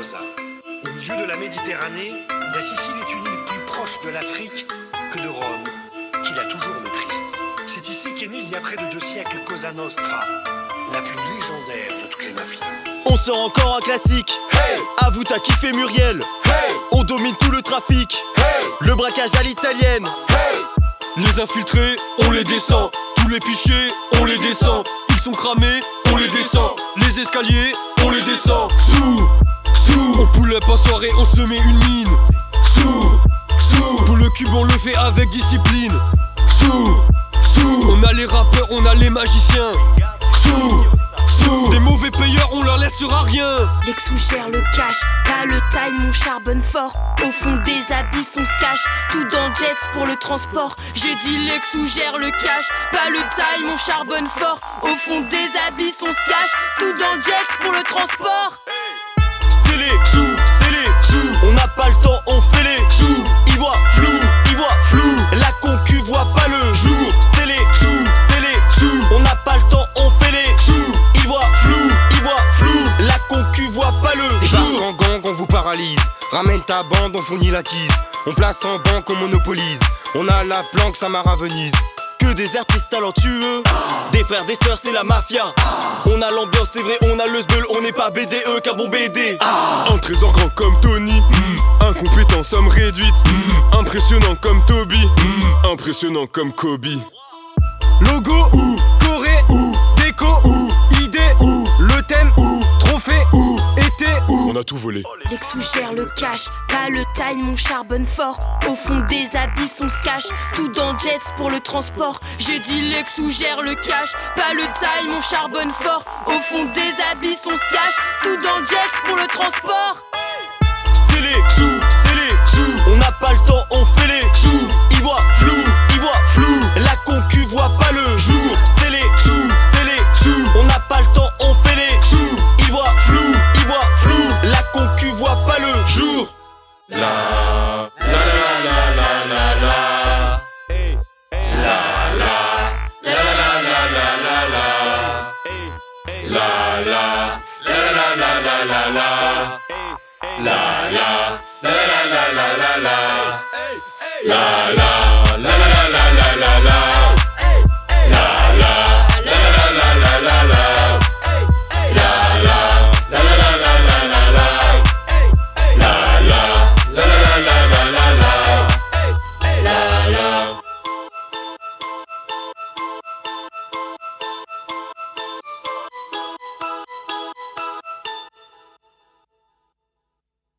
Lampedusa. Au milieu de la Méditerranée, la Sicile est une île plus proche de l'Afrique que de Rome, qui l'a toujours méprisée. C'est ici qu'est née il y a près de 2 siècles Cosa Nostra, la plus légendaire de toutes les mafias. On sort encore un classique. Hey, avoue t'as kiffé Muriel. Hey, on domine tout le trafic. Hey, le braquage à l'italienne. Hey, les infiltrés, on les descend. Tous les pichets, on les descend. Ils sont cramés, on les descend. Les escaliers, on les descend. Sous, on pull up en soirée, on se met une mine. Sous, pour le cube on le fait avec discipline. Sous, on a les rappeurs, on a les magiciens. Sous, des mauvais payeurs, on leur laissera rien. L'ex-sous gère le cash, pas le taille, mon charbonne fort. Au fond des abysses, on se cache, tout dans jets pour le transport. J'ai dit l'ex-sous gère le cash, pas le taille, mon charbonne fort. Au fond des abysses, on se cache, tout dans jets pour le transport. C'est les sous, on n'a pas le temps, on fait les sous. Ils voient flou, la concu voit pas le jour. C'est les sous, on n'a pas le temps, on fait les sous. Ils voient flou, la concu voit pas le jour. Débarque en gang, on vous paralyse. Ramène ta bande, on fournit la tease. On place en banque, on monopolise. On a la planque, Samara Venise. Que des artistes talentueux, des frères, des sœurs, c'est la mafia. On a l'ambiance, c'est vrai, on a le sbeul, on n'est pas BDE qu'un bon BD. Un trésor grand comme Tony, incompétent, somme réduite. Impressionnant comme Toby, impressionnant comme Kobe. Logo ou Corée ou déco ou idée ou le thème ou trophée ou été ou On a tout volé. L'ex-sous gère le cash, pas le taille, mon charbonne fort. Au fond des abysses, on se cache, tout dans jets pour le transport. J'ai dit l'ex-sous gère le cash, pas le taille, mon charbonne fort. Au fond des abysses, on se cache, tout dans jets pour le transport. C'est les sous, on n'a pas le temps, on fait les sous. Ils voient flou, la concu voit pas le jour. C'est les sous, on n'a pas le temps, on fait les sous. Ils voient flou, la concu voit pas le jour. La la la la la